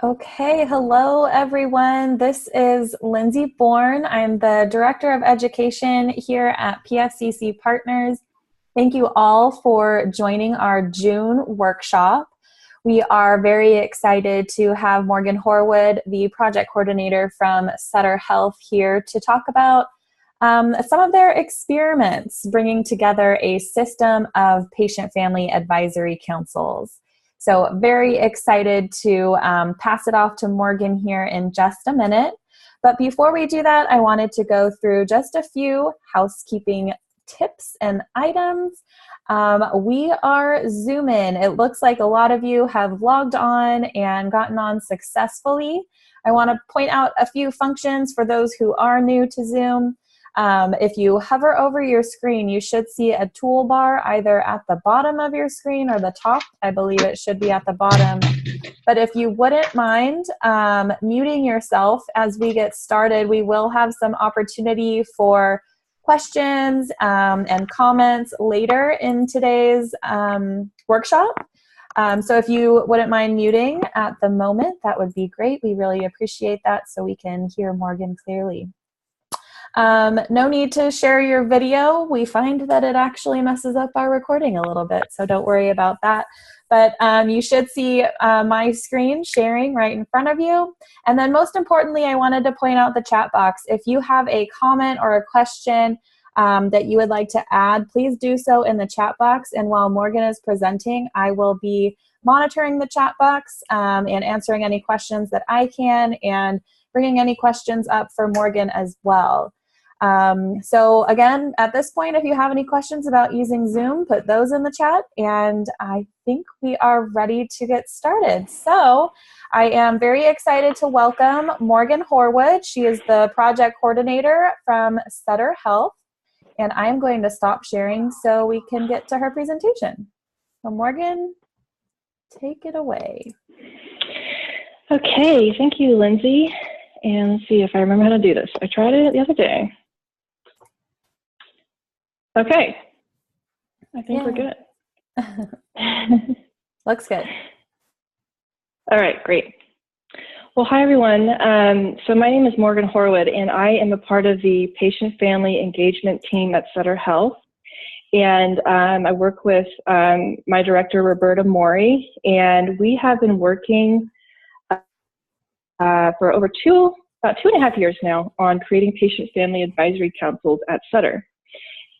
Okay, hello everyone. This is Lindsay Bourne. I'm the Director of Education here at PFCC Partners. Thank you all for joining our June workshop. We are very excited to have Morgan Horwood, the project coordinator from Sutter Health, here to talk about some of their experiments bringing together a system of patient-family advisory councils. So very excited to pass it off to Morgan here in just a minute. But before we do that, I wanted to go through just a few housekeeping tips and items. We are Zoom in. It looks like a lot of you have logged on and gotten on successfully. I want to point out a few functions for those who are new to Zoom. If you hover over your screen, you should see a toolbar either at the bottom of your screen or the top. I believe it should be at the bottom. But if you wouldn't mind muting yourself as we get started, we will have some opportunity for questions and comments later in today's workshop. So if you wouldn't mind muting at the moment, that would be great. We really appreciate that so we can hear Morgan clearly. No need to share your video. We find that it actually messes up our recording a little bit, so don't worry about that. But you should see my screen sharing right in front of you. And then most importantly, I wanted to point out the chat box. If you have a comment or a question that you would like to add, please do so in the chat box. And while Morgan is presenting, I will be monitoring the chat box and answering any questions that I can and bringing any questions up for Morgan as well. So again, at this point, if you have any questions about using Zoom, put those in the chat, and I think we are ready to get started. So I am very excited to welcome Morgan Horwood. She is the project coordinator from Sutter Health, and I am going to stop sharing so we can get to her presentation. So Morgan, take it away. Okay, thank you, Lindsay. And let's see if I remember how to do this. I tried it the other day. Okay, I think we're good. Looks good. All right, great. Well, hi everyone. So my name is Morgan Horwood, and I am a part of the patient-family engagement team at Sutter Health. And I work with my director, Roberta Mori, and we have been working for over about 2.5 years now on creating patient-family advisory councils at Sutter.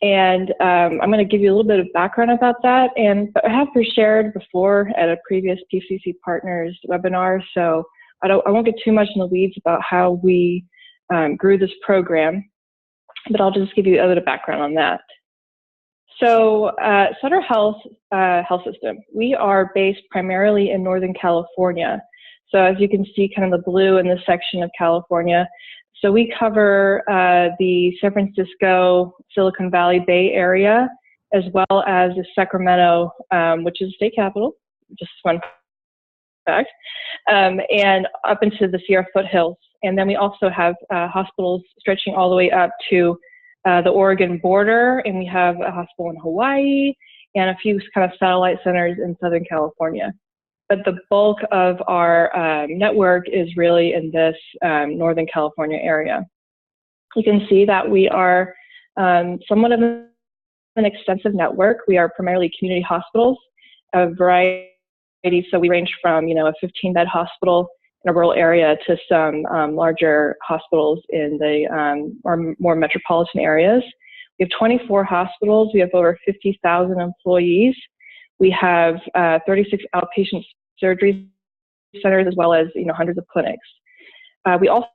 And I'm going to give you a little bit of background about that. And I have shared before at a previous PCC Partners webinar, so I won't get too much in the weeds about how we grew this program, but I'll just give you a little bit of background on that. So Sutter Health Health System, we are based primarily in Northern California. So as you can see kind of the blue in this section of California. So we cover the San Francisco, Silicon Valley Bay area, as well as the Sacramento, which is the state capital, just fun fact, and up into the Sierra foothills. And then we also have hospitals stretching all the way up to the Oregon border, and we have a hospital in Hawaii and a few kind of satellite centers in Southern California. But the bulk of our network is really in this Northern California area. You can see that we are somewhat of an extensive network. We are primarily community hospitals, a variety. So we range from, a 15-bed hospital in a rural area to some larger hospitals in the more metropolitan areas. We have 24 hospitals. We have over 50,000 employees. We have 36 outpatient surgery centers, as well as hundreds of clinics. We also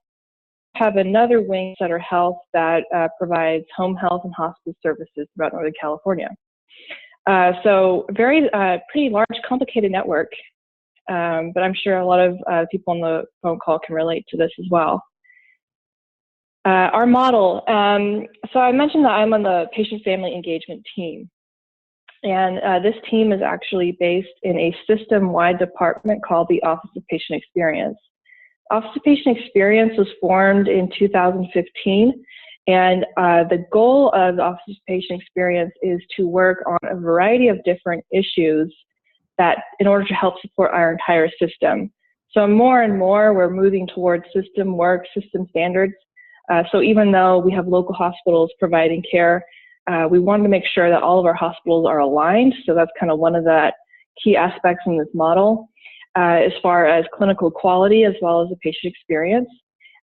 have another wing, Sutter Health, that provides home health and hospice services throughout Northern California. So very pretty large, complicated network, but I'm sure a lot of people on the phone call can relate to this as well. Our model, so I mentioned that I'm on the patient-family engagement team. And this team is actually based in a system-wide department called the Office of Patient Experience. Office of Patient Experience was formed in 2015, and the goal of the Office of Patient Experience is to work on a variety of different issues that in order to help support our entire system. So more and more, we're moving towards system work, system standards. So even though we have local hospitals providing care, we wanted to make sure that all of our hospitals are aligned. So that's kind of one of the key aspects in this model, as far as clinical quality as well as the patient experience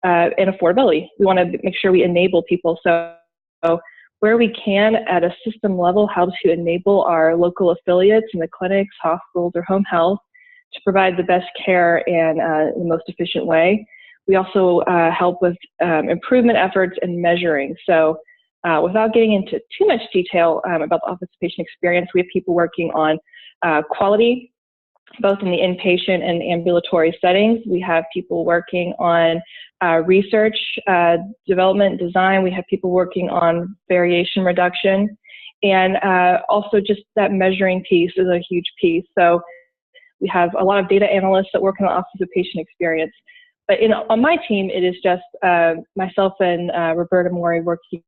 and affordability. We want to make sure we enable people. So where we can at a system level, how to enable our local affiliates in the clinics, hospitals, or home health to provide the best care and the most efficient way. We also help with improvement efforts and measuring. So without getting into too much detail about the office patient experience, we have people working on quality, both in the inpatient and ambulatory settings. We have people working on research, development, design. We have people working on variation reduction. And also just that measuring piece is a huge piece. So we have a lot of data analysts that work in the Office of Patient Experience. But on my team, it is just myself and Roberta Mori working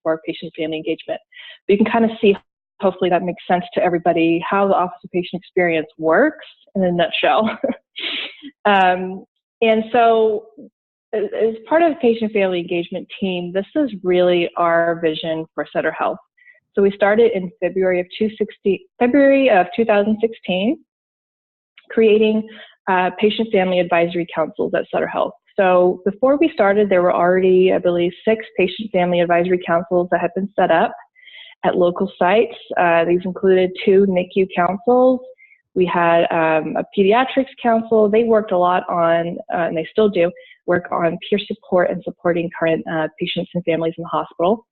for patient family engagement. But you can kind of see, hopefully that makes sense to everybody, how the Office of Patient Experience works in a nutshell. And so as part of the patient family engagement team, this is really our vision for Sutter Health. So we started in February of 2016, creating patient family advisory councils at Sutter Health. So before we started, there were already, I believe, 6 patient family advisory councils that had been set up at local sites. These included 2 NICU councils. We had a pediatrics council. They worked a lot on, and they still do, work on peer support and supporting current patients and families in the hospital.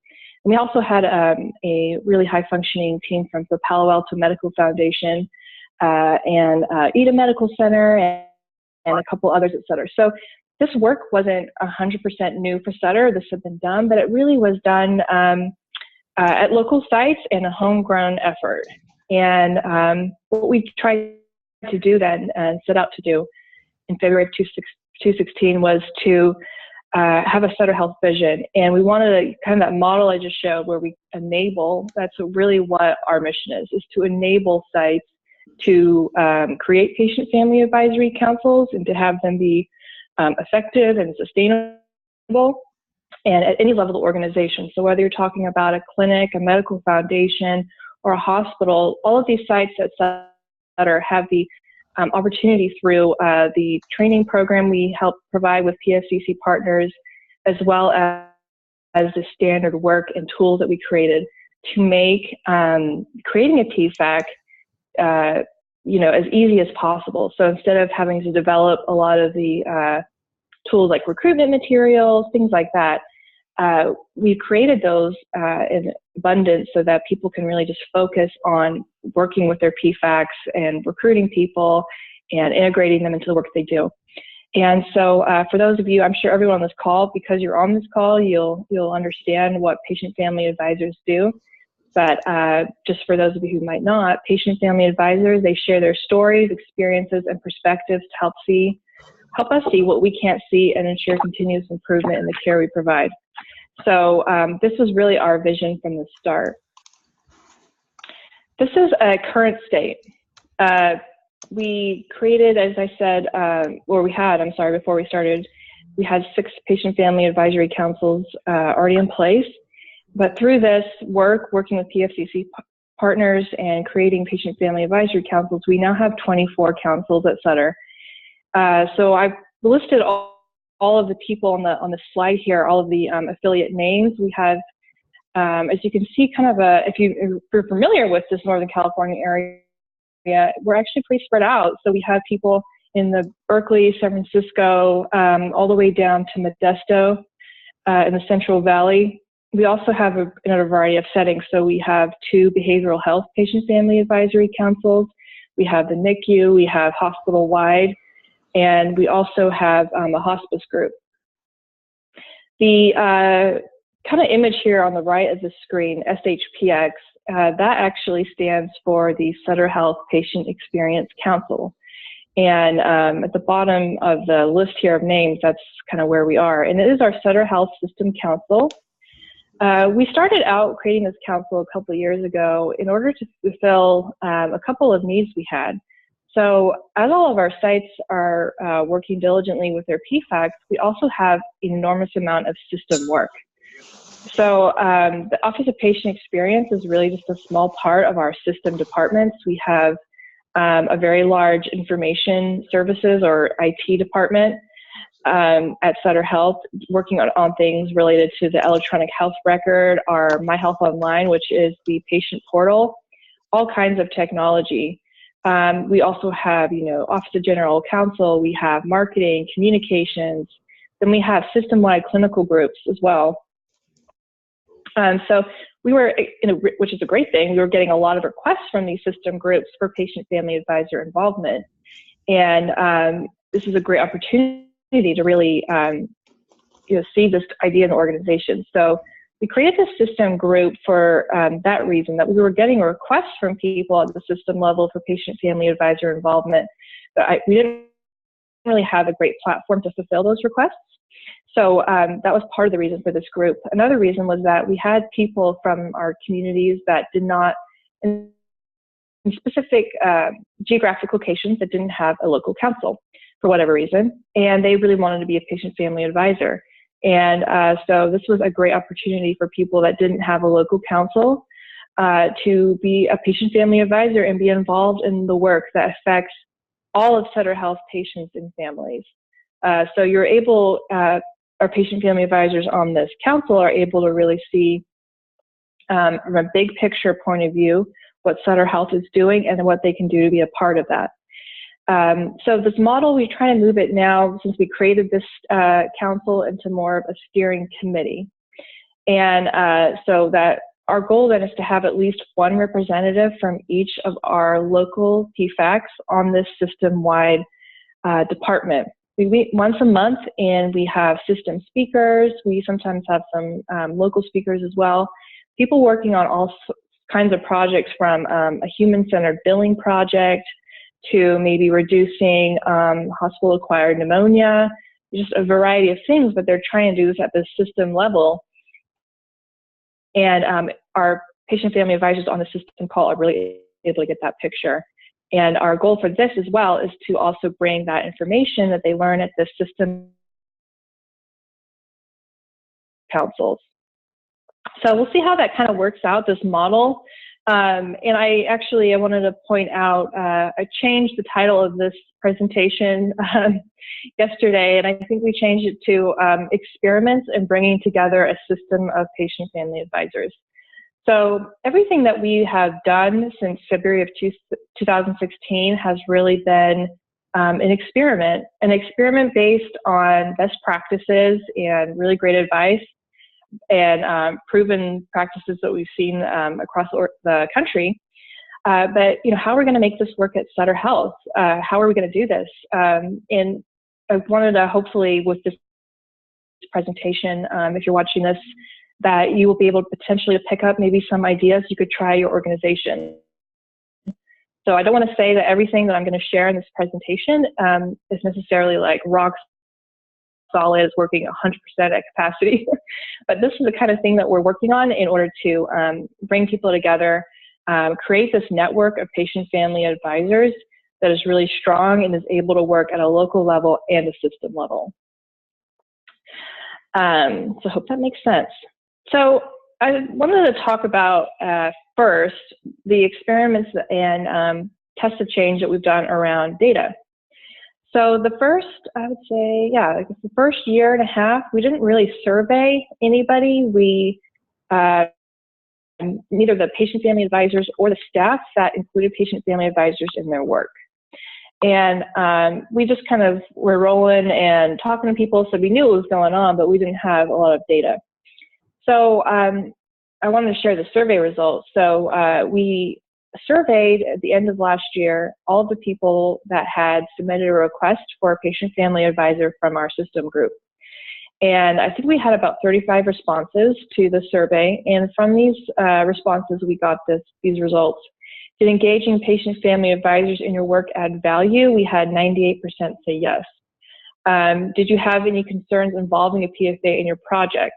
And we also had a really high-functioning team from the Palo Alto Medical Foundation and EDA Medical Center and a couple others, et cetera. So this work wasn't 100% new for Sutter. This had been done, but it really was done at local sites in a homegrown effort. And what we tried to do then and set out to do in February of 2016 was to have a Sutter Health vision. And we wanted to kind of that model I just showed where we enable, that's really what our mission is to enable sites to create patient family advisory councils and to have them be effective and sustainable and at any level of organization. So whether you're talking about a clinic, a medical foundation, or a hospital, all of these sites at Sutter have the opportunity through the training program we help provide with PFCC partners, as well as the standard work and tools that we created to make creating a PFAC as easy as possible. So instead of having to develop a lot of the tools like recruitment materials, things like that, we created those in abundance so that people can really just focus on working with their PFACs and recruiting people and integrating them into the work they do. And so for those of you, I'm sure everyone on this call, because you're on this call, you'll understand what patient family advisors do. But just for those of you who might not, patient family advisors, they share their stories, experiences, and perspectives to help us see what we can't see and ensure continuous improvement in the care we provide. So this was really our vision from the start. This is a current state. We created, as I said, before we started, we had 6 patient family advisory councils already in place. But through this work, working with PFCC partners and creating patient family advisory councils, we now have 24 councils at Sutter. So I've listed all of the people on the slide here, all of the affiliate names. We have, as you can see, kind of if you're familiar with this Northern California area, we're actually pretty spread out. So we have people in the Berkeley, San Francisco, all the way down to Modesto in the Central Valley. We also have another variety of settings. So we have 2 behavioral health patient family advisory councils. We have the NICU, we have hospital-wide, and we also have a hospice group. The kind of image here on the right of the screen, SHPX, that actually stands for the Sutter Health Patient Experience Council. And at the bottom of the list here of names, that's kind of where we are. And it is our Sutter Health System Council. We started out creating this council a couple of years ago in order to fulfill a couple of needs we had. So as all of our sites are working diligently with their PFACs, we also have an enormous amount of system work. So the Office of Patient Experience is really just a small part of our system departments. We have a very large information services or IT department at Sutter Health, working on things related to the electronic health record, our My Health Online, which is the patient portal, all kinds of technology. We also have, Office of General Counsel, we have marketing, communications, then we have system-wide clinical groups as well. So we were, which is a great thing, we were getting a lot of requests from these system groups for patient family advisor involvement. And this is a great opportunity to really see this idea in the organization. So we created this system group for that reason, that we were getting requests from people at the system level for patient family advisor involvement, but we didn't really have a great platform to fulfill those requests. So that was part of the reason for this group. Another reason was that we had people from our communities that did not, in specific geographic locations, that didn't have a local counsel for whatever reason, and they really wanted to be a patient family advisor. And so this was a great opportunity for people that didn't have a local counsel to be a patient family advisor and be involved in the work that affects all of Sutter Health patients and families. So you're able, our patient family advisors on this council are able to really see from a big picture point of view what Sutter Health is doing and what they can do to be a part of that. So this model, we try to move it now, since we created this council, into more of a steering committee. And so that our goal then is to have at least one representative from each of our local PFACs on this system-wide department. We meet once a month, and we have system speakers. We sometimes have some local speakers as well. People working on all kinds of projects, from a human-centered billing project to maybe reducing hospital-acquired pneumonia, just a variety of things, but they're trying to do this at the system level. And our patient family advisors on the system call are really able to get that picture. And our goal for this as well is to also bring that information that they learn at the system councils. So we'll see how that kind of works out, this model. And I wanted to point out, I changed the title of this presentation yesterday, and I think we changed it to Experiments in Bringing Together a System of Patient Family Advisors. So everything that we have done since February of 2016 has really been an experiment based on best practices and really great advice and proven practices that we've seen across the country. But how are we going to make this work at Sutter Health? How are we going to do this? And I wanted to, hopefully with this presentation, if you're watching this, that you will be able to potentially pick up maybe some ideas you could try your organization. So I don't want to say that everything that I'm going to share in this presentation is necessarily like rock solid, is working 100% at capacity. But this is the kind of thing that we're working on in order to bring people together, create this network of patient family advisors that is really strong and is able to work at a local level and a system level. So I hope that makes sense. So I wanted to talk about first the experiments and tests of change that we've done around data. So the first, I would say, the first year and a half, we didn't really survey anybody. We, neither the patient family advisors or the staff that included patient family advisors in their work. And we just kind of were rolling and talking to people, so we knew what was going on, but we didn't have a lot of data. So I wanted to share the survey results. So we surveyed at the end of last year all of the people that had submitted a request for a patient family advisor from our system group. And I think we had about 35 responses to the survey. And from these responses, we got these results. Did engaging patient family advisors in your work add value? We had 98% say yes. Did you have any concerns involving a PFA in your project?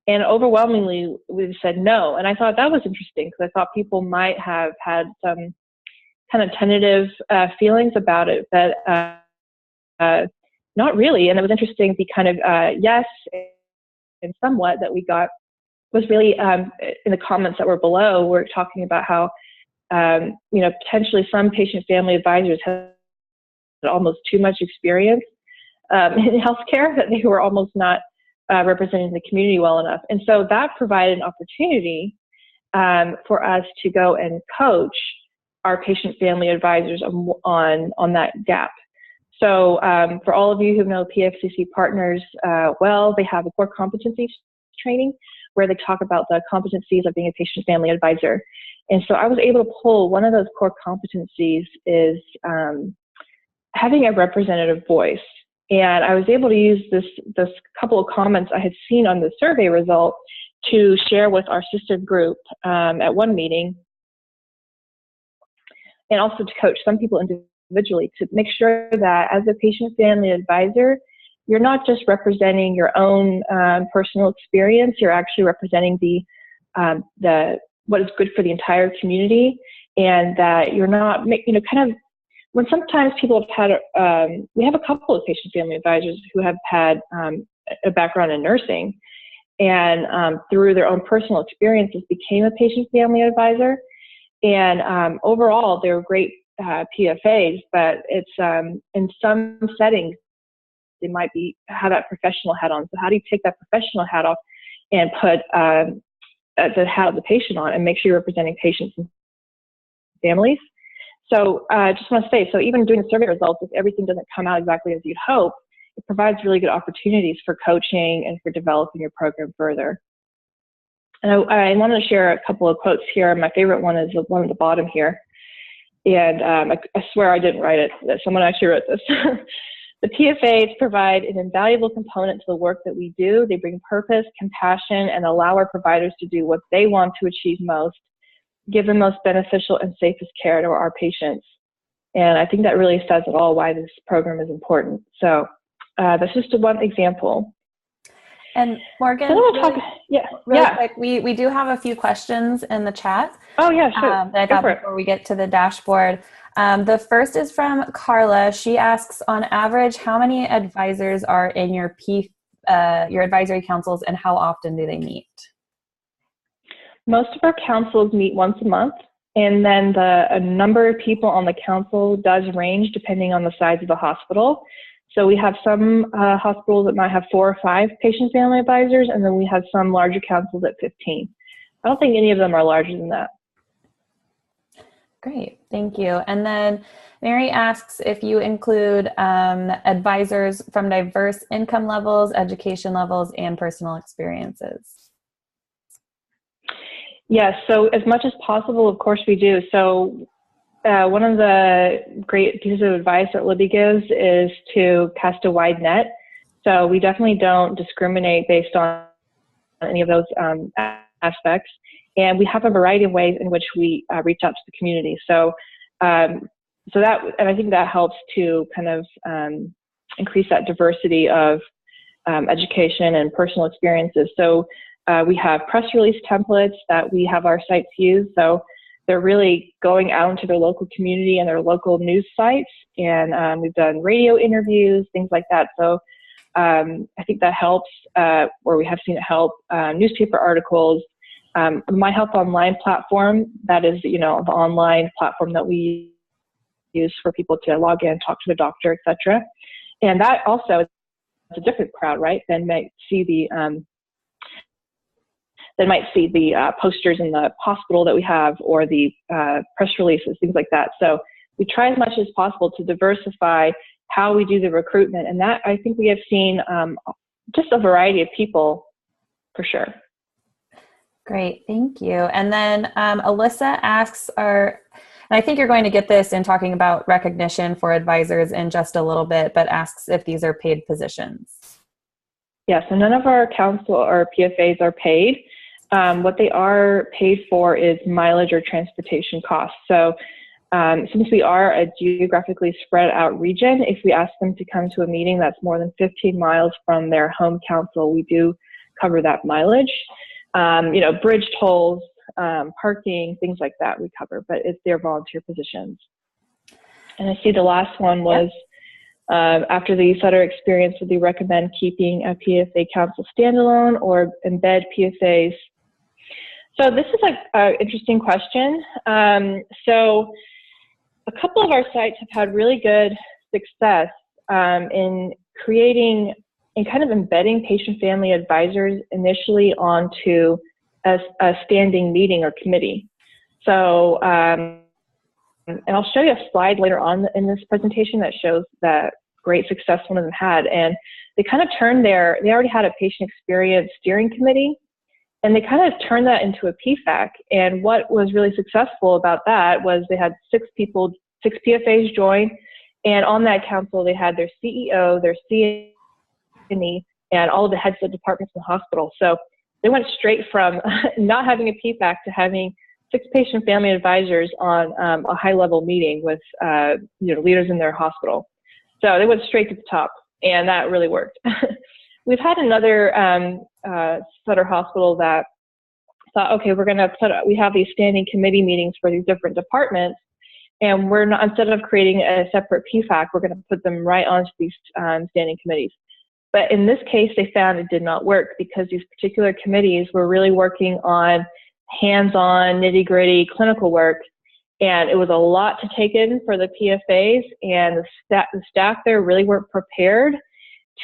And overwhelmingly, we said no. And I thought that was interesting, because I thought people might have had some kind of tentative feelings about it, but not really. And it was interesting, the kind of yes and somewhat that we got was really in the comments that were below. We're talking about how potentially some patient family advisors had almost too much experience in healthcare, that they were almost not representing the community well enough. And so that provided an opportunity for us to go and coach our patient family advisors on that gap. So for all of you who know PFCC partners well, they have a core competencies training where they talk about the competencies of being a patient family advisor. And so I was able to pull one of those core competencies is having a representative voice. And I was able to use this couple of comments I had seen on the survey result to share with our sister group at one meeting, and also to coach some people individually to make sure that as a patient family advisor, you're not just representing your own personal experience, you're actually representing what is good for the entire community, and that you're not, kind of, when sometimes people have had, we have a couple of patient family advisors who have had a background in nursing, and through their own personal experiences became a patient family advisor. And overall, they were great PFAs, but it's in some settings, they might have that professional hat on. So how do you take that professional hat off and put the hat of the patient on and make sure you're representing patients and families? So I just want to say, so even doing the survey results, if everything doesn't come out exactly as you'd hope, it provides really good opportunities for coaching and for developing your program further. And I wanted to share a couple of quotes here. My favorite one is the one at the bottom here. And I swear I didn't write it. Someone actually wrote this. The PFAs provide an invaluable component to the work that we do. They bring purpose, compassion, and allow our providers to do what they want to achieve most, give the most beneficial and safest care to our patients. And I think that really says it all, why this program is important. So that's just one example. And Morgan, really quick, we do have a few questions in the chat. Oh yeah, sure. That I thought before we get to the dashboard. The first is from Carla. She asks, on average, how many advisors are in your advisory councils, and how often do they meet? Most of our councils meet once a month, and then a number of people on the council does range depending on the size of the hospital. So we have some hospitals that might have 4 or 5 patient family advisors, and then we have some larger councils at 15. I don't think any of them are larger than that. Great, thank you. And then Mary asks if you include advisors from diverse income levels, education levels, and personal experiences. Yes, so as much as possible, of course we do. So one of the great pieces of advice that Libby gives is to cast a wide net. So we definitely don't discriminate based on any of those aspects. And we have a variety of ways in which we reach out to the community. So, and I think that helps to kind of increase that diversity of education and personal experiences. So we have press release templates that we have our sites use. So they're really going out into their local community and their local news sites. And we've done radio interviews, things like that. So I think that helps, where we have seen it help. Newspaper articles, My Health Online platform, that is, the online platform that we use for people to log in, talk to the doctor, etc. And that also is a different crowd, right? Than might see the posters in the hospital that we have, or the press releases, things like that. So we try as much as possible to diversify how we do the recruitment, and that I think we have seen just a variety of people for sure. Great, thank you. And then Alyssa asks, and I think you're going to get this in talking about recognition for advisors in just a little bit, but asks if these are paid positions. Yes, and none of our council or PFAs are paid. What they are paid for is mileage or transportation costs. So since we are a geographically spread out region, if we ask them to come to a meeting that's more than 15 miles from their home council, we do cover that mileage. Bridge tolls, parking, things like that we cover, but it's their volunteer positions. And I see the last one was, after the Sutter experience, would they recommend keeping a PFA council standalone or embed PFAs? So this is an interesting question. So a couple of our sites have had really good success in creating and kind of embedding patient family advisors initially onto a standing meeting or committee. So, and I'll show you a slide later on in this presentation that shows that great success one of them had. And they kind of turned they already had a patient experience steering committee, and they kind of turned that into a PFAC. And what was really successful about that was they had 6 PFAs join, and on that council they had their CEO, their CNE, and all of the heads of departments in the hospital. So they went straight from not having a PFAC to having 6 patient family advisors on a high-level meeting with leaders in their hospital. So they went straight to the top, and that really worked. We've had another Sutter hospital that thought, okay, we have these standing committee meetings for these different departments, and we're not, instead of creating a separate PFAC, we're going to put them right onto these standing committees. But in this case, they found it did not work because these particular committees were really working on hands-on, nitty-gritty clinical work, and it was a lot to take in for the PFAs, and the staff there really weren't prepared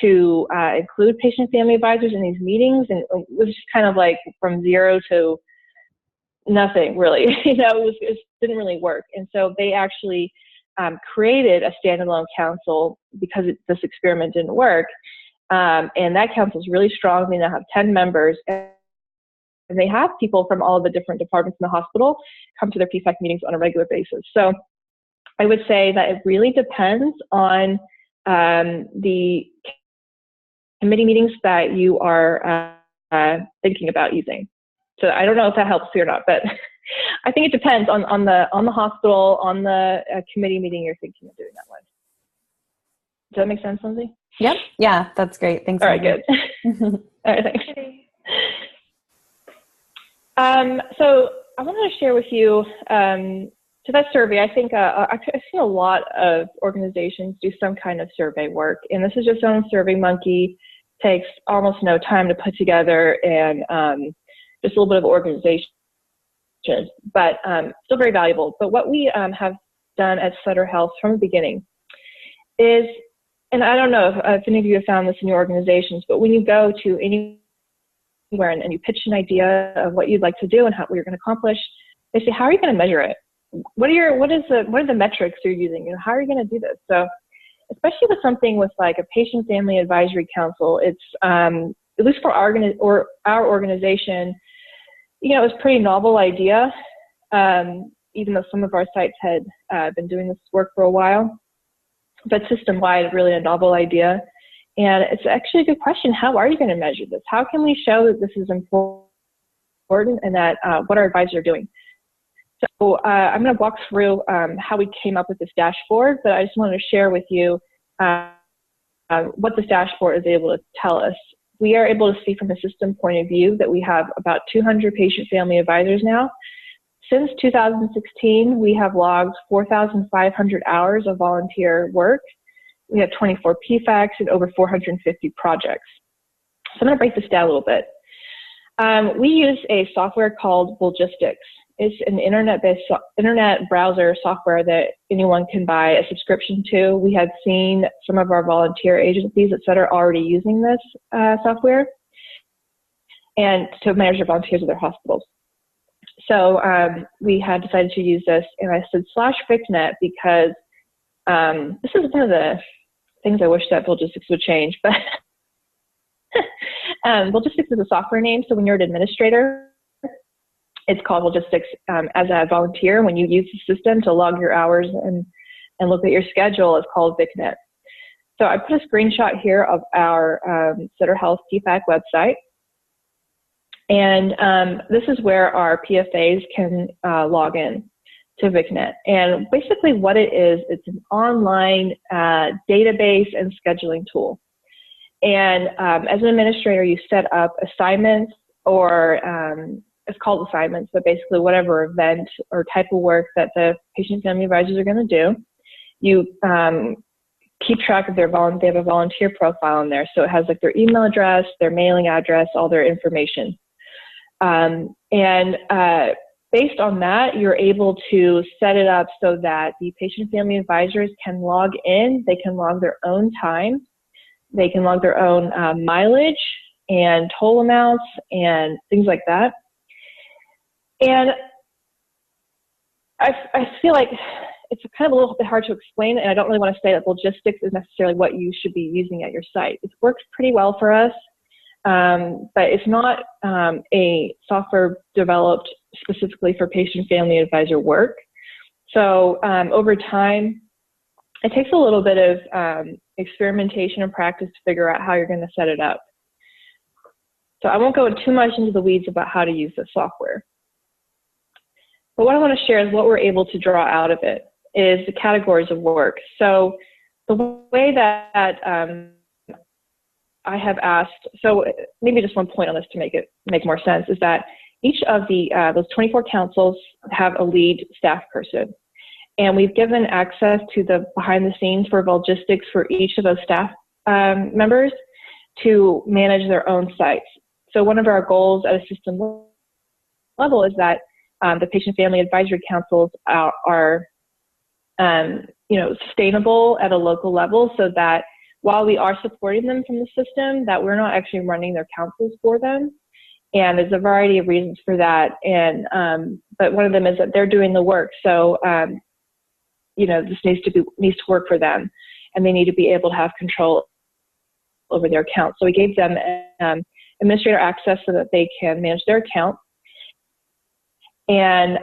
to include patient family advisors in these meetings, and it was just kind of like from 0 to nothing, really. It didn't really work. And so they actually created a standalone council because this experiment didn't work. And that council is really strong. They now have 10 members, and they have people from all of the different departments in the hospital come to their PFAC meetings on a regular basis. So I would say that it really depends on the committee meetings that you are thinking about using. So I don't know if that helps you or not, but I think it depends on the hospital, on the committee meeting you're thinking of doing that with. Does that make sense, Lindsay? Yep. Yeah, that's great. Thanks. All right, good. All right, thanks. So I wanted to share with you, to that survey, I think I've seen a lot of organizations do some kind of survey work, and this is just on SurveyMonkey. Takes almost no time to put together, and just a little bit of organization, but still very valuable. But what we have done at Sutter Health from the beginning is, and I don't know if any of you have found this in your organizations, but when you go to anywhere and you pitch an idea of what you'd like to do and what you're going to accomplish, they say, how are you going to measure it? What are the metrics you're using? How are you going to do this? So especially with something with like a patient family advisory council, it's at least for our organization, it was a pretty novel idea, even though some of our sites had been doing this work for a while. But system-wide, really a novel idea. And it's actually a good question. How are you going to measure this? How can we show that this is important and that what our advisors are doing? So I'm going to walk through how we came up with this dashboard, but I just wanted to share with you what this dashboard is able to tell us. We are able to see from a system point of view that we have about 200 patient family advisors now. Since 2016, we have logged 4,500 hours of volunteer work. We have 24 PFACs and over 450 projects. So I'm going to break this down a little bit. We use a software called Logistics. It's an internet browser software that anyone can buy a subscription to. We had seen some of our volunteer agencies, et cetera, already using this software and to manage their volunteers at their hospitals. So we had decided to use this, and I said /VicNet because this is one of the things I wish that Logistics would change, but Logistics is a software name, so when you're an administrator, it's called Logistics as a volunteer. When you use the system to log your hours and look at your schedule, it's called VicNet. So I put a screenshot here of our Sutter Health PFAC website. And this is where our PFAs can log in to VicNet. And basically what it is, it's an online database and scheduling tool. And as an administrator, you set up assignments or it's called assignments, but basically whatever event or type of work that the patient family advisors are going to do. You keep track of they have a volunteer profile in there. So it has like their email address, their mailing address, all their information. Based on that, you're able to set it up so that the patient family advisors can log in, they can log their own time, they can log their own mileage and toll amounts and things like that. And I feel like it's kind of a little bit hard to explain, and I don't really want to say that logistics is necessarily what you should be using at your site. It works pretty well for us, but it's not a software developed specifically for patient family advisor work. So over time, it takes a little bit of experimentation and practice to figure out how you're going to set it up. So I won't go too much into the weeds about how to use the software. But what I want to share is what we're able to draw out of it is the categories of work. So the way that I have asked, so maybe just one point on this to make more sense, is that each of those 24 councils have a lead staff person. And we've given access to the behind the scenes for logistics for each of those staff members to manage their own sites. So one of our goals at a system level is that the patient family advisory councils are sustainable at a local level, so that while we are supporting them from the system, that we're not actually running their councils for them. And there's a variety of reasons for that. And but one of them is that they're doing the work. So this needs to work for them, and they need to be able to have control over their account. So we gave them administrator access so that they can manage their account, and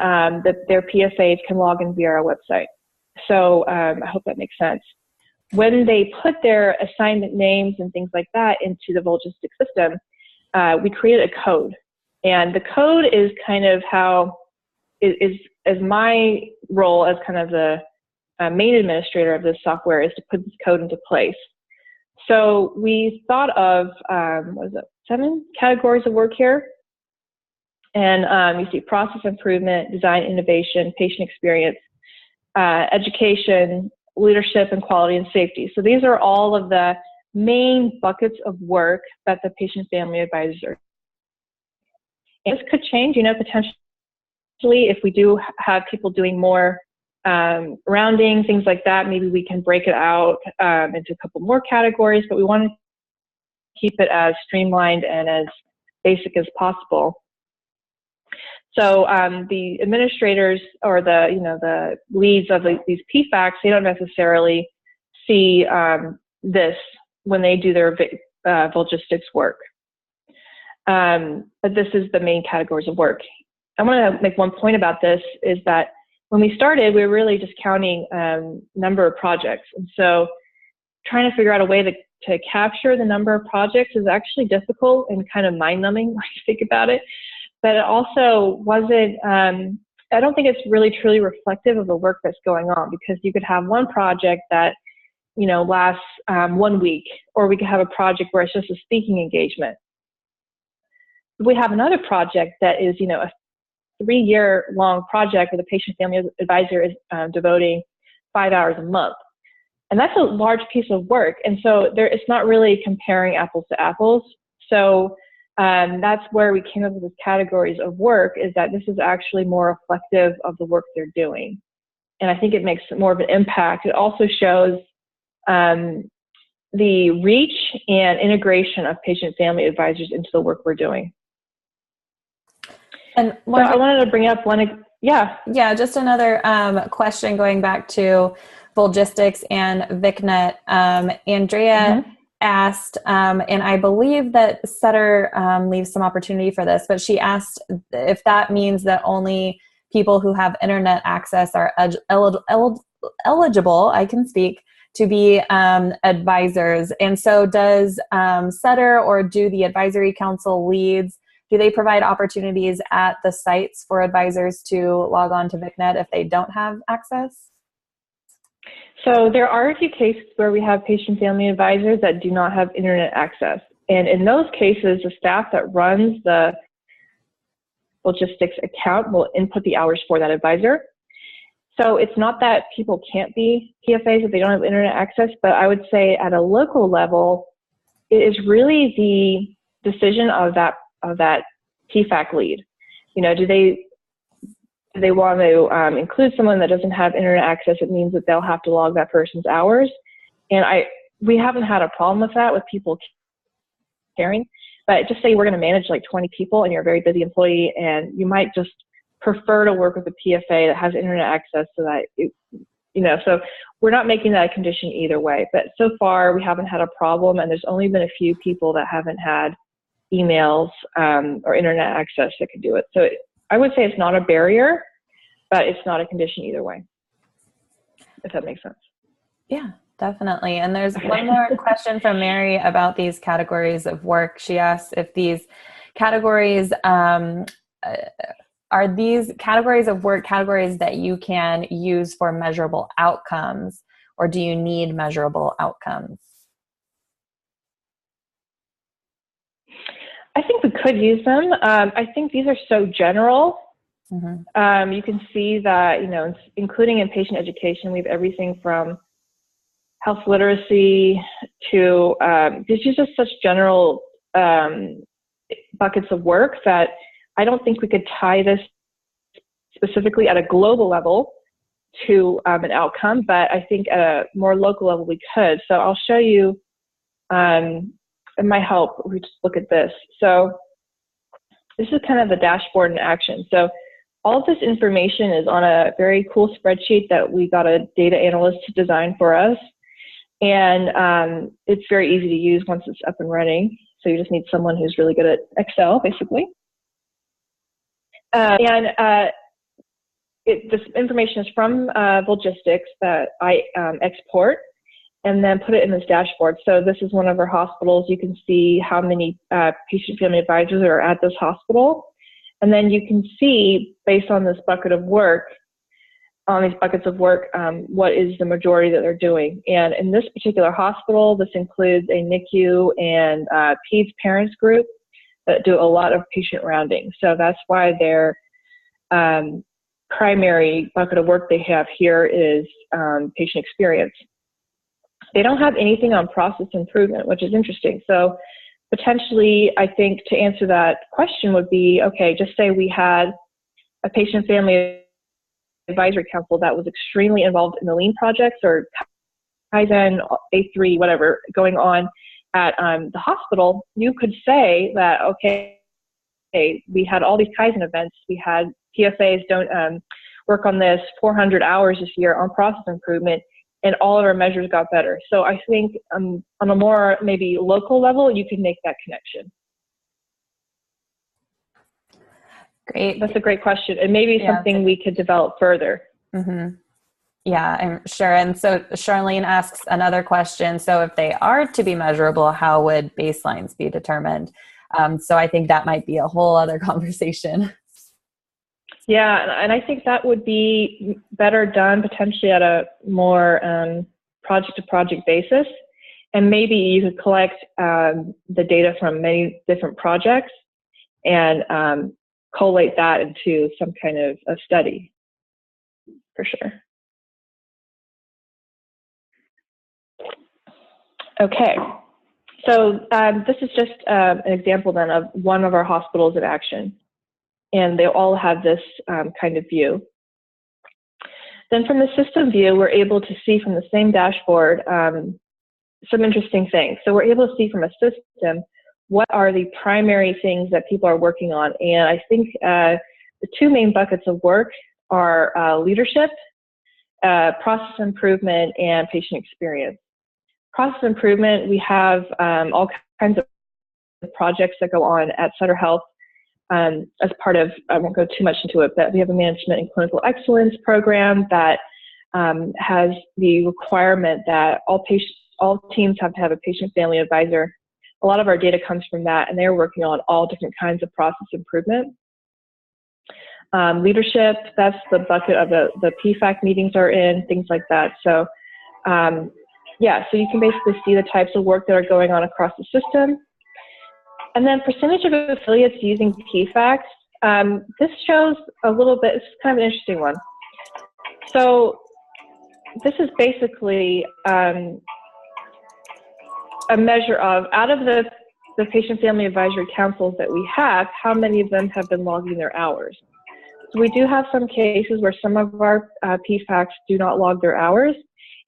that their PFAs can log in via our website. So I hope that makes sense. When they put their assignment names and things like that into the Volgistic system, we created a code. And the code is kind of how is my role as kind of the main administrator of this software is to put this code into place. So we thought of, 7 categories of work here. And you see process improvement, design innovation, patient experience, education, leadership, and quality and safety. So these are all of the main buckets of work that the patient family advisors are. And this could change, potentially if we do have people doing more rounding, things like that, maybe we can break it out into a couple more categories, but we want to keep it as streamlined and as basic as possible. So the administrators or the leads of these PFACs, they don't necessarily see this when they do their Volgistics work. But this is the main categories of work. I want to make one point about this is that when we started, we were really just counting number of projects. And so trying to figure out a way to capture the number of projects is actually difficult and kind of mind-numbing when you think about it. But it also wasn't, I don't think it's really truly reflective of the work that's going on, because you could have one project that, lasts 1 week, or we could have a project where it's just a speaking engagement. We have another project that is, a 3-year-long project where the patient family advisor is devoting 5 hours a month. And that's a large piece of work. And so it's not really comparing apples to apples. So that's where we came up with these categories of work, is that this is actually more reflective of the work they're doing. And I think it makes more of an impact. It also shows the reach and integration of patient family advisors into the work we're doing. And so I wanted to bring up one, Yeah, just another question going back to Volgistics and VicNet. Andrea asked, and I believe that Sutter leaves some opportunity for this, but she asked if that means that only people who have internet access are eligible, I can speak, to be advisors. And so does Sutter, or do the advisory council leads, do they provide opportunities at the sites for advisors to log on to VicNet if they don't have access? So there are a few cases where we have patient family advisors that do not have internet access. And in those cases, the staff that runs the Volgistics account will input the hours for that advisor. So it's not that people can't be PFAs if they don't have internet access, but I would say at a local level, it is really the decision of that PFAC lead. You know, do they want to include someone that doesn't have internet access? It means that they'll have to log that person's hours. And we haven't had a problem with that, with people caring. But just say we're going to manage like 20 people and you're a very busy employee, and you might just prefer to work with a PFA that has internet access, so that so we're not making that a condition either way. But so far we haven't had a problem, and there's only been a few people that haven't had emails or internet access that could do it. So I would say it's not a barrier, but it's not a condition either way, if that makes sense. Yeah, definitely. And there's one more question from Mary about these categories of work. She asks if these categories, are these categories of work categories that you can use for measurable outcomes, or do you need measurable outcomes? I think we could use them. I think these are so general. Mm-hmm. You can see that, including in patient education, we have everything from health literacy to, these are just such general buckets of work that I don't think we could tie this specifically at a global level to an outcome, but I think at a more local level we could. So I'll show you, it might help if we just look at this. So this is kind of the dashboard in action. So all of this information is on a very cool spreadsheet that we got a data analyst to design for us. And it's very easy to use once it's up and running. So you just need someone who's really good at Excel, basically. This information is from Volgistics that I export and then put it in this dashboard. So this is one of our hospitals. You can see how many patient family advisors are at this hospital. And then you can see, based on this bucket of work, on these buckets of work, what is the majority that they're doing. And in this particular hospital, this includes a NICU and PEDS parents group that do a lot of patient rounding. So that's why their primary bucket of work they have here is patient experience. They don't have anything on process improvement, which is interesting. So potentially, I think to answer that question would be, okay, just say we had a patient family advisory council that was extremely involved in the lean projects or Kaizen, A3, whatever, going on at the hospital. You could say that, okay, we had all these Kaizen events. We had PFAs don't work on this 400 hours this year on process improvement, and all of our measures got better. So I think on a more maybe local level, you can make that connection. Great. That's a great question, and maybe something we could develop further. Mm-hmm. Yeah, I'm sure. And so Charlene asks another question. So if they are to be measurable, how would baselines be determined? So I think that might be a whole other conversation. Yeah, and I think that would be better done potentially at a more project-to-project basis. And maybe you could collect the data from many different projects and collate that into some kind of a study, for sure. Okay, so this is just an example then of one of our hospitals in action. And they all have this kind of view. Then from the system view, we're able to see from the same dashboard some interesting things. So we're able to see from a system what are the primary things that people are working on. And I think the two main buckets of work are leadership, process improvement, and patient experience. Process improvement, we have all kinds of projects that go on at Sutter Health as part of, I won't go too much into it, but we have a management and clinical excellence program that has the requirement that all teams have to have a patient family advisor. A lot of our data comes from that, and they're working on all different kinds of process improvement. Leadership, that's the bucket of the PFAC meetings are in, things like that. So yeah, so you can basically see the types of work that are going on across the system. And then percentage of affiliates using PFACs. This shows a little bit, it's kind of an interesting one. So this is basically a measure of, out of the patient family advisory councils that we have, how many of them have been logging their hours. So we do have some cases where some of our PFACs do not log their hours,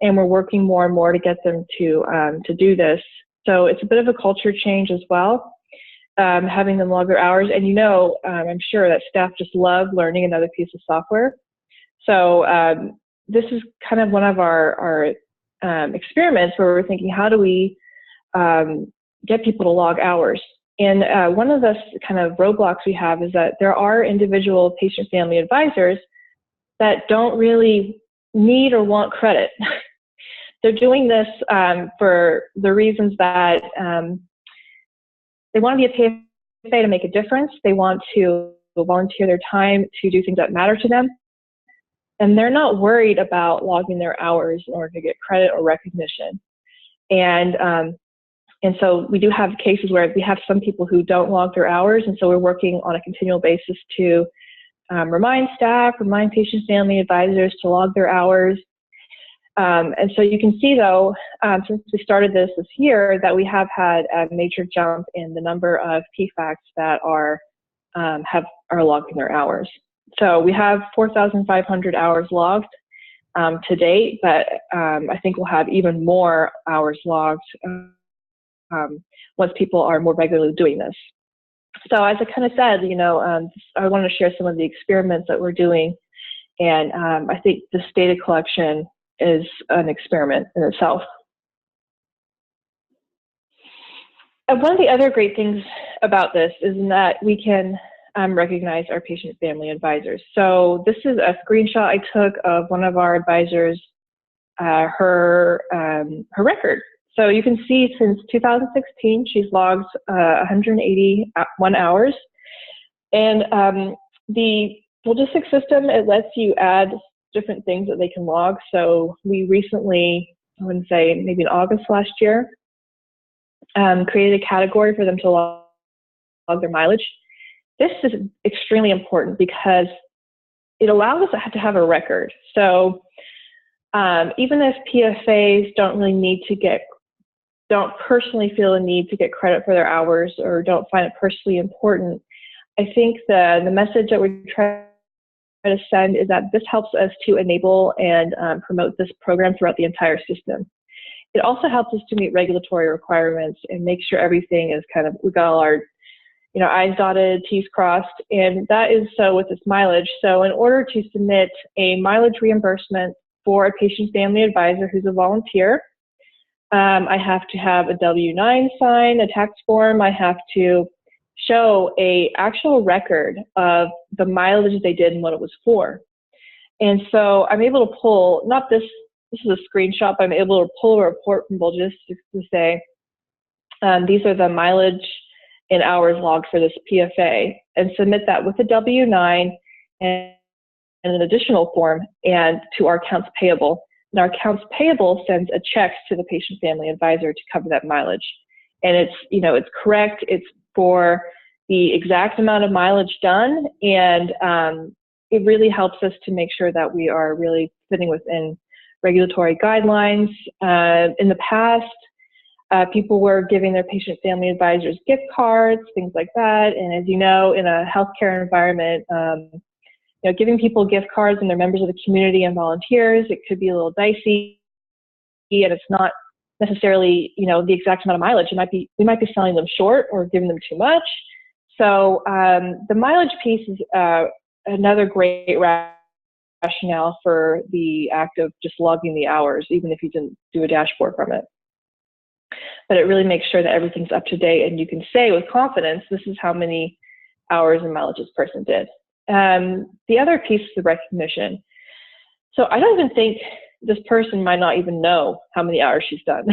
and we're working more and more to get them to do this. So it's a bit of a culture change as well, having them log their hours. And I'm sure that staff just love learning another piece of software. So this is kind of one of our experiments where we're thinking, how do we get people to log hours? And one of the kind of roadblocks we have is that there are individual patient family advisors that don't really need or want credit. They're doing this for the reasons that they want to be a PFA to make a difference. They want to volunteer their time to do things that matter to them. And they're not worried about logging their hours in order to get credit or recognition. And so we do have cases where we have some people who don't log their hours, and so we're working on a continual basis to remind staff, remind patient family advisors to log their hours. And so you can see, though, since we started this year, that we have had a major jump in the number of PFACs that are logging their hours. So we have 4,500 hours logged to date, but I think we'll have even more hours logged once people are more regularly doing this. So as I kind of said, I want to share some of the experiments that we're doing, and I think this data collection is an experiment in itself. And one of the other great things about this is that we can recognize our patient family advisors. So this is a screenshot I took of one of our advisors, her record. So you can see since 2016, she's logged 181 hours. And the logistic system, it lets you add different things that they can log. So we recently, I wouldn't say maybe in August last year, created a category for them to log their mileage. This is extremely important because it allows us to have a record. So even if PFAs don't personally feel a need to get credit for their hours or don't find it personally important, I think the message that we're trying to send is that this helps us to enable and promote this program throughout the entire system. It also helps us to meet regulatory requirements and make sure everything is we got all our I's dotted, T's crossed, and that is so with this mileage. So in order to submit a mileage reimbursement for a patient family advisor who's a volunteer, I have to have a W-9 sign, a tax form. I have to show a actual record of the mileage they did and what it was for. And so I'm able to pull, this is a screenshot, but I'm able to pull a report from Bulgis to say, these are the mileage in hours logged for this PFA, and submit that with a W-9 and an additional form and to our accounts payable. And our accounts payable sends a check to the patient family advisor to cover that mileage. And it's, it's correct. It's for the exact amount of mileage done. And it really helps us to make sure that we are really fitting within regulatory guidelines. In the past, people were giving their patient family advisors gift cards, things like that. And as you know, in a healthcare environment, giving people gift cards and they're members of the community and volunteers, it could be a little dicey, and it's not necessarily, the exact amount of mileage. We might be selling them short or giving them too much. So the mileage piece is another great rationale for the act of just logging the hours, even if you didn't do a dashboard from it. But it really makes sure that everything's up to date, and you can say with confidence, this is how many hours and mileage this person did. The other piece is the recognition. So I don't even think this person might not even know how many hours she's done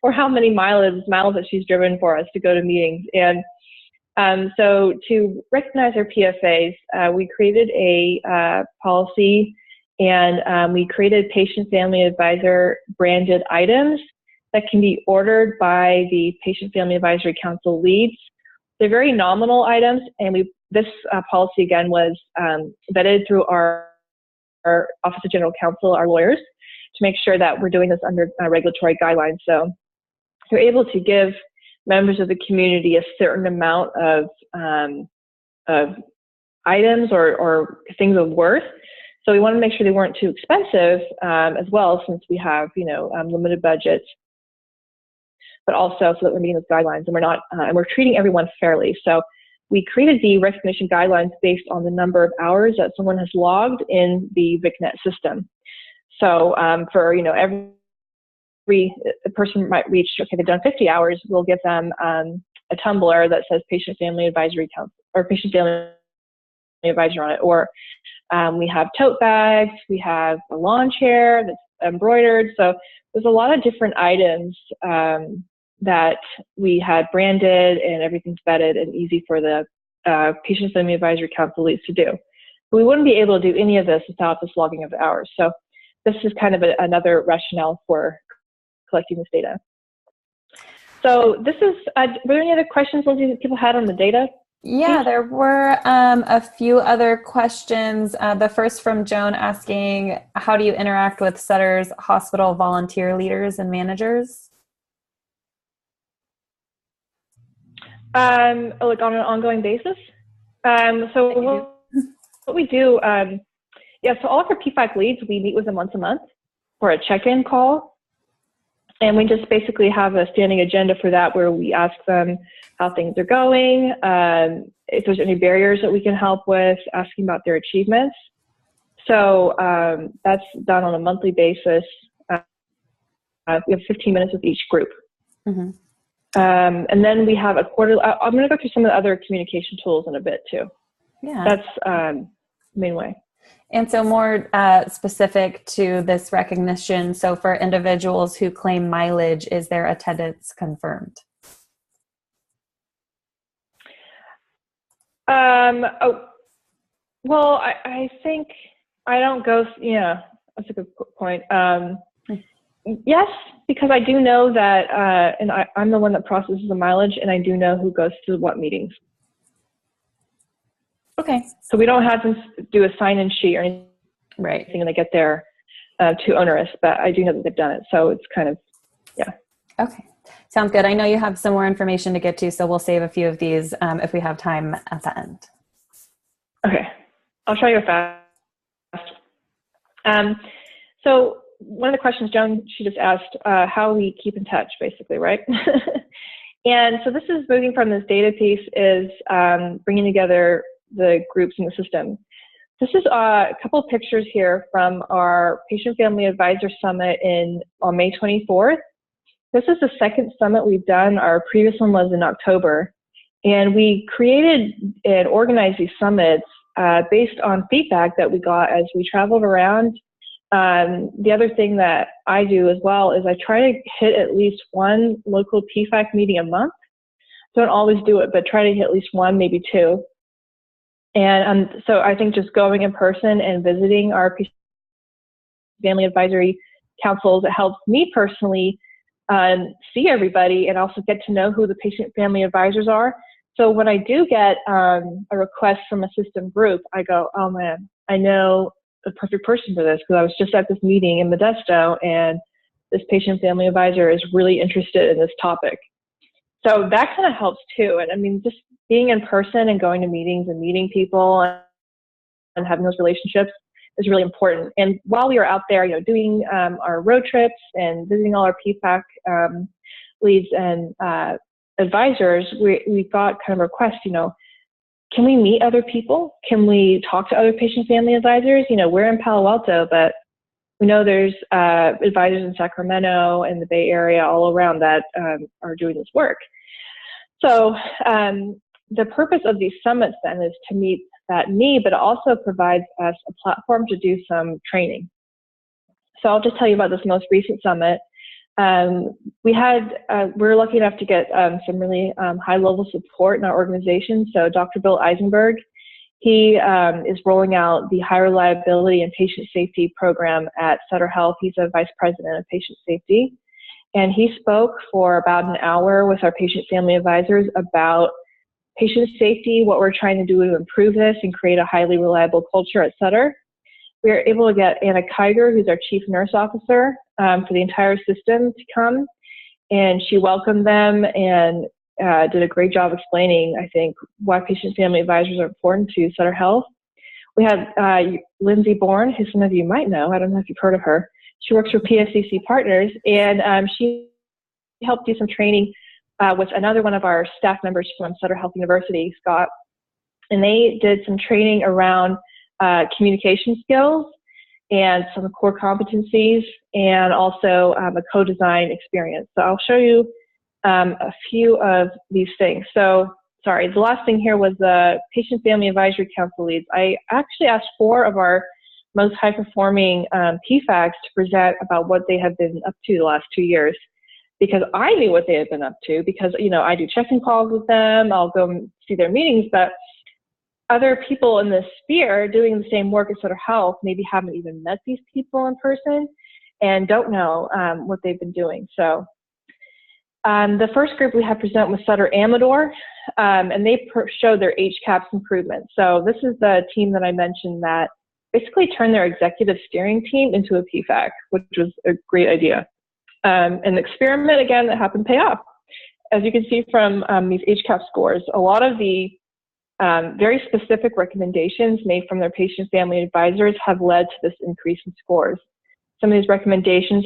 or how many miles that she's driven for us to go to meetings. And so to recognize our PFAs, we created a policy, and we created patient family advisor branded items that can be ordered by the Patient Family Advisory Council leads. They're very nominal items, and this policy again was vetted through our Office of General Counsel, our lawyers, to make sure that we're doing this under regulatory guidelines. So they're able to give members of the community a certain amount of items or things of worth. So we want to make sure they weren't too expensive as well, since we have limited budgets, but also so that we're meeting those guidelines and we're not and we're treating everyone fairly. So we created the recognition guidelines based on the number of hours that someone has logged in the VicNet system. So for every the person might reach, okay, they've done 50 hours, we'll give them a tumbler that says Patient Family Advisory Council or Patient Family Advisor on it. Or we have tote bags, we have a lawn chair that's embroidered. So there's a lot of different items that we had branded, and everything's vetted and easy for the Patient Family Advisory Council leads to do. But we wouldn't be able to do any of this without this logging of the hours. So this is kind of another rationale for collecting this data. So this is, were there any other questions, Lindsay, that people had on the data? Yeah, there were a few other questions. The first from Joan asking, how do you interact with Sutter's hospital volunteer leaders and managers? Like on an ongoing basis? So what we do, so all of our PFAC leads, we meet with them once a month for a check-in call. And we just basically have a standing agenda for that, where we ask them how things are going, if there's any barriers that we can help with, asking about their achievements. So that's done on a monthly basis. We have 15 minutes with each group. Mm-hmm. And then we have a quarterly, I'm going to go through some of the other communication tools in a bit too. Yeah. That's the main way. And so more specific to this recognition, so for individuals who claim mileage, is their attendance confirmed? Well, I think I don't go, yeah, that's a good point. Yes, because I do know that, and I'm the one that processes the mileage, and I do know who goes to what meetings. Okay. So we don't have them do a sign-in sheet or anything, right, when they get there too onerous, but I do know that they've done it. So it's kind of, yeah. Okay. Sounds good. I know you have some more information to get to, so we'll save a few of these if we have time at the end. Okay. I'll try to go fast. So one of the questions, Joan, she just asked how we keep in touch, basically, right? And so this is moving from this data piece is bringing together the groups in the system. This is a couple of pictures here from our Patient Family Advisor Summit on May 24th. This is the second summit we've done. Our previous one was in October. And we created and organized these summits based on feedback that we got as we traveled around. The other thing that I do as well is I try to hit at least one local PFAC meeting a month. Don't always do it, but try to hit at least one, maybe two. And so I think just going in person and visiting our Patient Family Advisory Councils, it helps me personally see everybody and also get to know who the patient family advisors are. So when I do get a request from a system group, I go, oh man, I know the perfect person for this, because I was just at this meeting in Modesto and this patient family advisor is really interested in this topic. So that kind of helps too. And I mean, just being in person and going to meetings and meeting people and having those relationships is really important. And while we were out there, doing our road trips and visiting all our PFAC leads and advisors, we got kind of requests, can we meet other people? Can we talk to other patient family advisors? We're in Palo Alto, but we know there's advisors in Sacramento and the Bay Area all around that are doing this work. So the purpose of these summits then is to meet that need, but it also provides us a platform to do some training. So I'll just tell you about this most recent summit. We're lucky enough to get some really high-level support in our organization. So Dr. Bill Eisenberg, he is rolling out the High Reliability and Patient Safety program at Sutter Health. He's a vice president of patient safety. And he spoke for about an hour with our patient family advisors about patient safety, what we're trying to do to improve this and create a highly reliable culture at Sutter. we were able to get Anna Kiger, who's our chief nurse officer, for the entire system to come. And she welcomed them and did a great job explaining, I think, why patient family advisors are important to Sutter Health. We had Lindsay Bourne, who some of you might know. I don't know if you've heard of her. She works for PFCC Partners, and she helped do some training with another one of our staff members from Sutter Health University, Scott. And they did some training around communication skills and some core competencies, and also a co-design experience. So I'll show you a few of these things. So, sorry, the last thing here was the Patient Family Advisory Council leads. I actually asked 4 of our most high-performing PFACs to present about what they have been up to the last 2 years, because I knew what they had been up to, because, you know, I do check-in calls with them, I'll go and see their meetings, but other people in this sphere doing the same work at Sutter Health maybe haven't even met these people in person and don't know what they've been doing. So the first group we have present was Sutter Amador, and they showed their HCAHPS improvement. So this is the team that I mentioned that basically turned their executive steering team into a PFAC, which was a great idea. An experiment, again, that happened to pay off. As you can see from these HCAHPS scores, a lot of the very specific recommendations made from their patient family advisors have led to this increase in scores. Some of these recommendations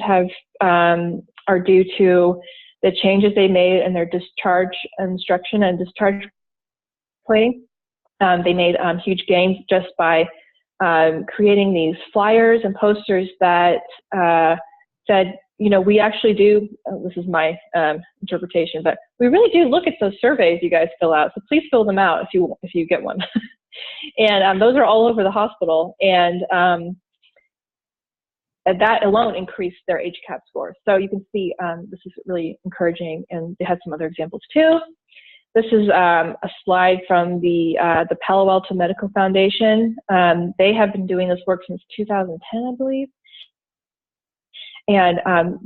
are due to the changes they made in their discharge instruction and discharge planning. They made huge gains just by creating these flyers and posters that said, you know, we actually do, this is my interpretation, but we really do look at those surveys you guys fill out, so please fill them out if you get one. And those are all over the hospital, and that alone increased their HCAHPS score. So you can see this is really encouraging, and they had some other examples too. This is a slide from the Palo Alto Medical Foundation. They have been doing this work since 2010, I believe. And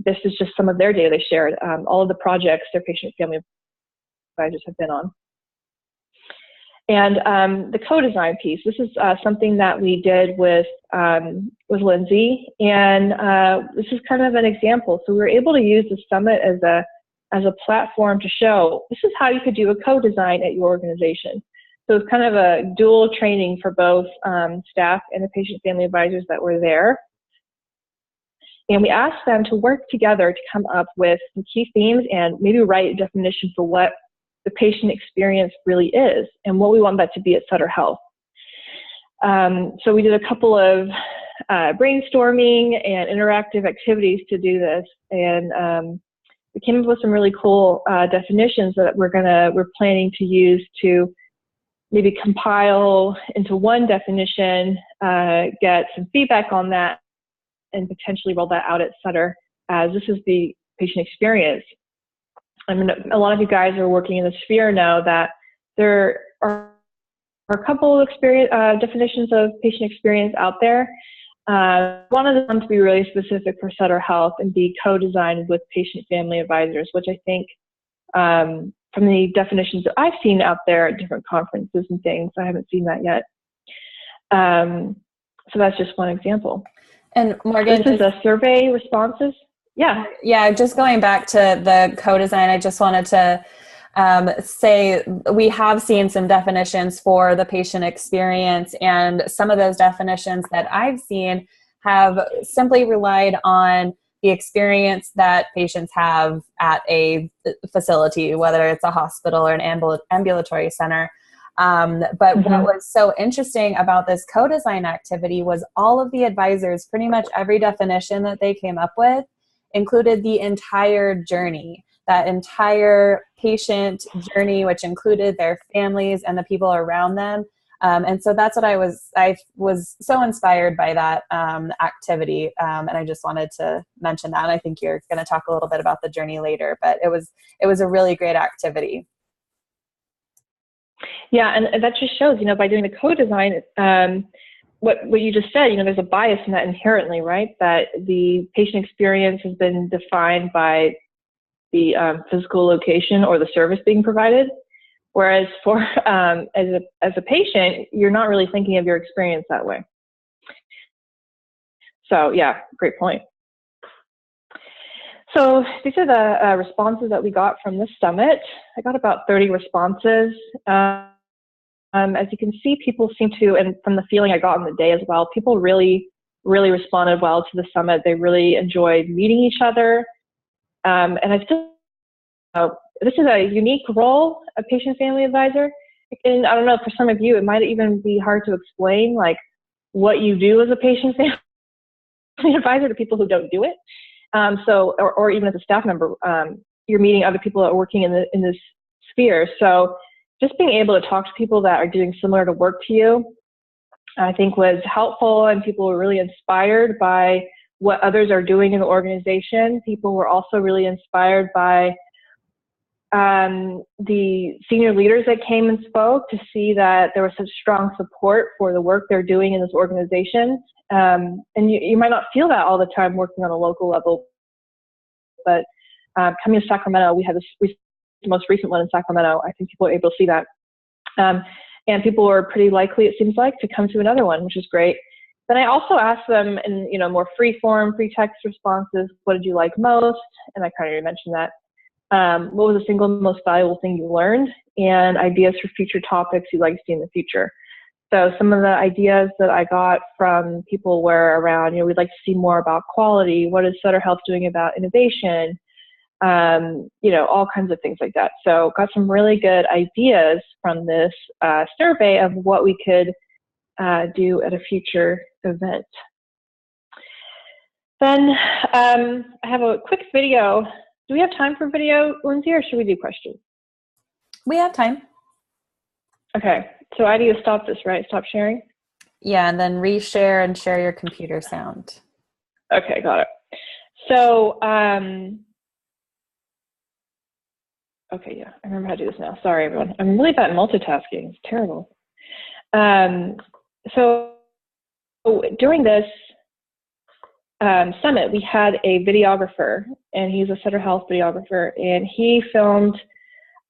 this is just some of their data they shared, all of the projects their patient family advisors have been on. And the co-design piece, this is something that we did with Lindsay, and this is kind of an example. So we were able to use the summit as a platform to show this is how you could do a co-design at your organization. So it's kind of a dual training for both staff and the patient family advisors that were there. And we asked them to work together to come up with some key themes and maybe write a definition for what the patient experience really is and what we want that to be at Sutter Health. So we did a couple of brainstorming and interactive activities to do this, and we came up with some really cool definitions that we're planning to use to maybe compile into one definition, get some feedback on that, and potentially roll that out at Sutter, as this is the patient experience. I mean, a lot of you guys are working in the sphere now that there are a couple of definitions of patient experience out there. One of them to be really specific for Sutter Health and be co-designed with patient family advisors, which I think from the definitions that I've seen out there at different conferences and things, I haven't seen that yet. So that's just one example. And Morgan, this is a survey responses. Yeah, just going back to the co-design, I just wanted to say we have seen some definitions for the patient experience, and some of those definitions that I've seen have simply relied on the experience that patients have at a facility, whether it's a hospital or an ambulatory center. But what was so interesting about this co-design activity was all of the advisors, pretty much every definition that they came up with included the entire journey, that entire patient journey, which included their families and the people around them. And so that's what I was so inspired by that activity. And I just wanted to mention that. And I think you're going to talk a little bit about the journey later, but it was a really great activity. Yeah, and that just shows, by doing the co-design, what you just said, there's a bias in that inherently, right? That the patient experience has been defined by the physical location or the service being provided. Whereas for as a patient, you're not really thinking of your experience that way. So yeah, great point. So these are the responses that we got from this summit. I got about 30 responses. As you can see, people seem to, and from the feeling I got on the day as well, people really, really responded well to the summit. They really enjoyed meeting each other. And I feel this is a unique role, a patient family advisor. And I don't know, for some of you, it might even be hard to explain like what you do as a patient family advisor to people who don't do it. Or even as a staff member, you're meeting other people that are working in this sphere. So just being able to talk to people that are doing similar to work to you, I think was helpful, and people were really inspired by what others are doing in the organization. People were also really inspired by the senior leaders that came and spoke, to see that there was such strong support for the work they're doing in this organization. And you might not feel that all the time working on a local level, but coming to Sacramento, we had the most recent one in Sacramento. I think people are able to see that. And people were pretty likely, it seems like, to come to another one, which is great. Then I also asked them in more free form, free text responses, what did you like most? And I kind of already mentioned that. What was the single most valuable thing you learned, and ideas for future topics you'd like to see in the future. So some of the ideas that I got from people were around, we'd like to see more about quality. What is Sutter Health doing about innovation? All kinds of things like that. So got some really good ideas from this survey of what we could do at a future event. Then I have a quick video. Do we have time for video, Lindsay, or should we do questions? We have time. Okay, so I need to stop this, right? Stop sharing? Yeah, and then reshare and share your computer sound. Okay, got it. So, okay, yeah, I remember how to do this now. Sorry, everyone. I'm really bad at multitasking. It's terrible. So during this summit, we had a videographer, and he's a Sutter Health videographer, and he filmed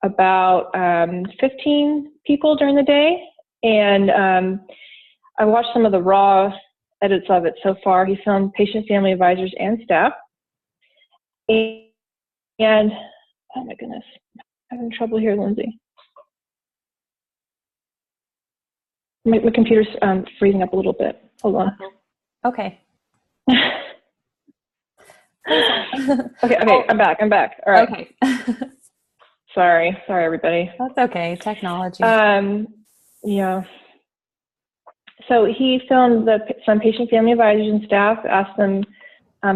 about 15 people during the day, and I watched some of the raw edits of it so far. He filmed patient family advisors and staff, and oh my goodness, I'm having trouble here, Lindsay. My computer's freezing up a little bit. Hold on. Okay. Okay, I'm back. All right. Okay. Sorry, everybody. That's okay. Technology. Yeah. So he filmed some patient family advisors and staff, asked them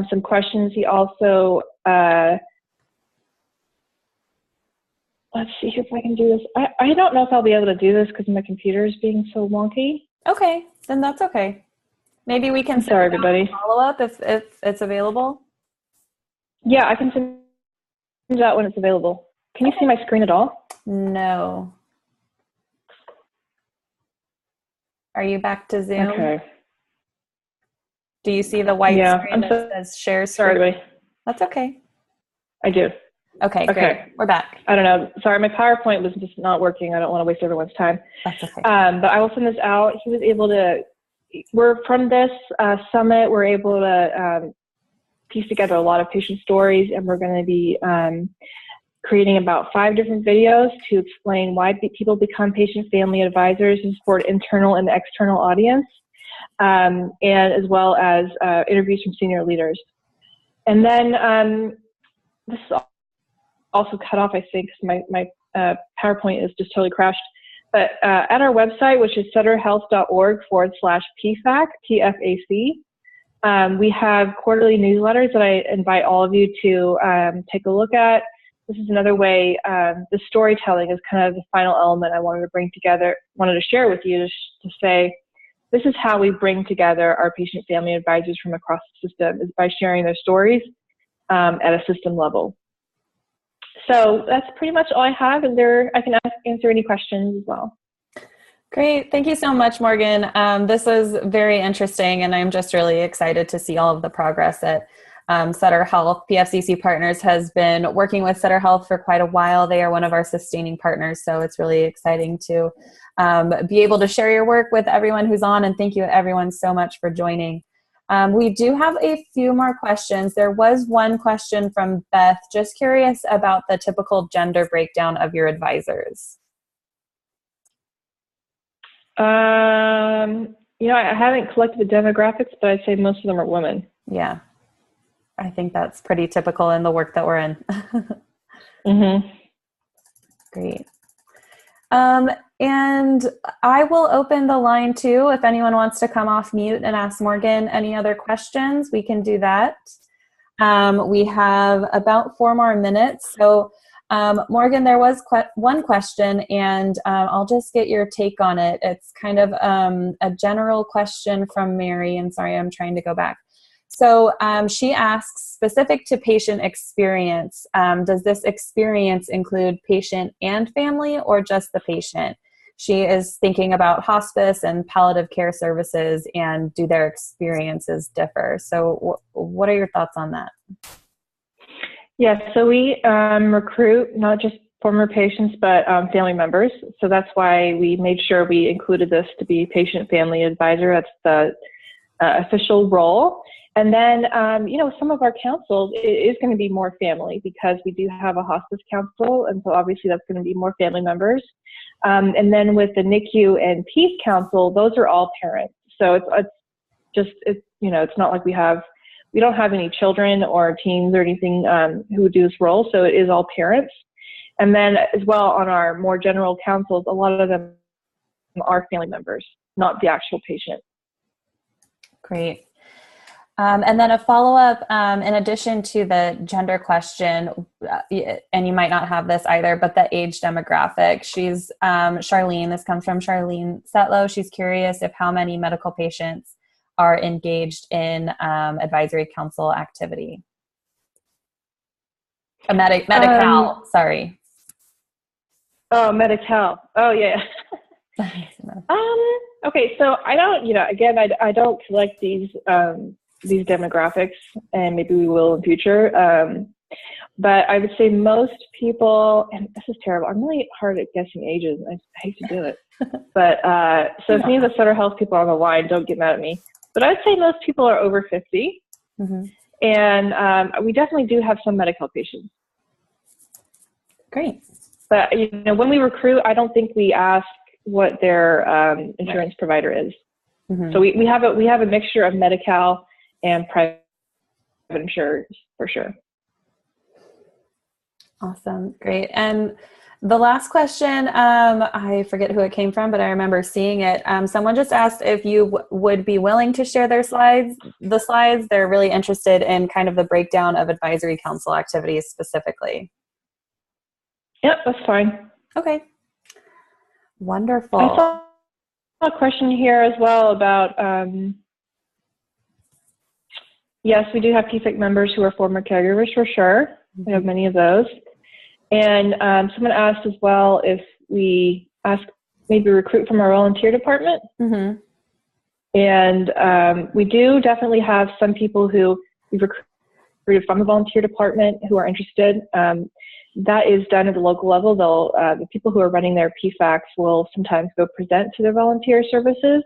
some questions. He also, let's see if I can do this. I don't know if I'll be able to do this because my computer is being so wonky. Okay, then that's okay. Maybe we can sorry, everybody. Follow up if it's available. Yeah, I can send that when it's available. Can you see my screen at all? No. Are you back to Zoom? Okay. Do you see the white screen that says share screen? Sorry, everybody. That's okay. I do. Okay, great. We're back. I don't know. Sorry, my PowerPoint was just not working. I don't want to waste everyone's time. That's okay. But I will send this out. He was able to, from this summit, we're able to piece together a lot of patient stories, and we're going to be creating about 5 different videos to explain why people become patient family advisors and support internal and external audience, and as well as interviews from senior leaders. And then this is also cut off, I think, because my PowerPoint is just totally crashed. But at our website, which is sutterhealth.org/PFAC, P-F-A-C, we have quarterly newsletters that I invite all of you to take a look at. This is another way, the storytelling is kind of the final element I wanted to share with you, to say, this is how we bring together our patient family advisors from across the system, is by sharing their stories at a system level. So that's pretty much all I have, and I can answer any questions as well. Great. Thank you so much, Morgan. This was very interesting, and I'm just really excited to see all of the progress that Sutter Health. PFCC Partners has been working with Sutter Health for quite a while. They are one of our sustaining partners, so it's really exciting to be able to share your work with everyone who's on, and thank you everyone so much for joining. We do have a few more questions. There was one question from Beth, just curious about the typical gender breakdown of your advisors. I haven't collected the demographics, but I'd say most of them are women. Yeah, I think that's pretty typical in the work that we're in. Mm-hmm. Great. And I will open the line too. If anyone wants to come off mute and ask Morgan any other questions, we can do that. We have about 4 more minutes. So Morgan, there was one question, and I'll just get your take on it. It's kind of a general question from Mary, and sorry, I'm trying to go back. So she asks, specific to patient experience, does this experience include patient and family or just the patient? She is thinking about hospice and palliative care services, and do their experiences differ? So what are your thoughts on that? Yes, so we recruit not just former patients, but family members. So that's why we made sure we included this to be patient family advisor. That's the official role. And then, some of our councils, it is going to be more family because we do have a hospice council. And so obviously that's going to be more family members. And then with the NICU and Peace Council, those are all parents. So it's not like we don't have any children or teens or anything who would do this role. So it is all parents. And then as well on our more general councils, a lot of them are family members, not the actual patient. Great. And then a follow-up, in addition to the gender question, and you might not have this either, but the age demographic. She's Charlene, this comes from Charlene Setlow. She's curious if how many medical patients are engaged in advisory council activity. Medi-Cal, sorry. Oh, Medi-Cal. Oh, yeah. Okay, so I don't, again, I don't collect these demographics, and maybe we will in future. But I would say most people, and this is terrible, I'm really hard at guessing ages. I hate to do it. But so if any of the Sutter Health people on the line, don't get mad at me. But I'd say most people are over 50. Mm-hmm. And we definitely do have some Medi-Cal patients. Great. But, when we recruit, I don't think we ask what their insurance provider is. Mm-hmm. So we have a mixture of Medi-Cal and private insurers for sure. Awesome. Great. And the last question, I forget who it came from, but I remember seeing it. Someone just asked if you would be willing to share the slides. They're really interested in kind of the breakdown of advisory council activities specifically. Yep, that's fine. Okay. Wonderful. I saw a question here as well about, yes, we do have PFAC members who are former caregivers for sure. We have many of those. And someone asked as well if we maybe recruit from our volunteer department. Mm-hmm. And we do definitely have some people who we've recruited from the volunteer department who are interested. That is done at the local level. The people who are running their PFACs will sometimes go present to their volunteer services.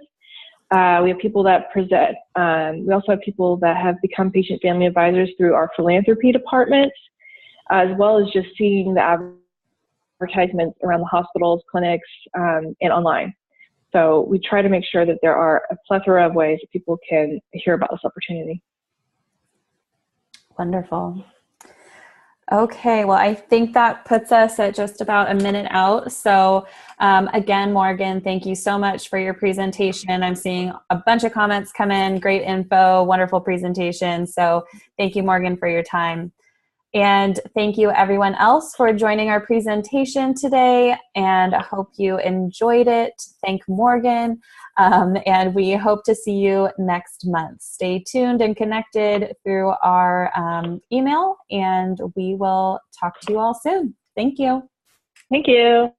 We have people that present. We also have people that have become patient family advisors through our philanthropy department, as well as just seeing the advertisements around the hospitals, clinics, and online. So we try to make sure that there are a plethora of ways that people can hear about this opportunity. Wonderful. Okay, well, I think that puts us at just about a minute out. So again, Morgan, thank you so much for your presentation. I'm seeing a bunch of comments come in, great info, wonderful presentation. So thank you, Morgan, for your time. And thank you everyone else for joining our presentation today, and I hope you enjoyed it. Thank Morgan, and we hope to see you next month. Stay tuned and connected through our email, and we will talk to you all soon. Thank you. Thank you.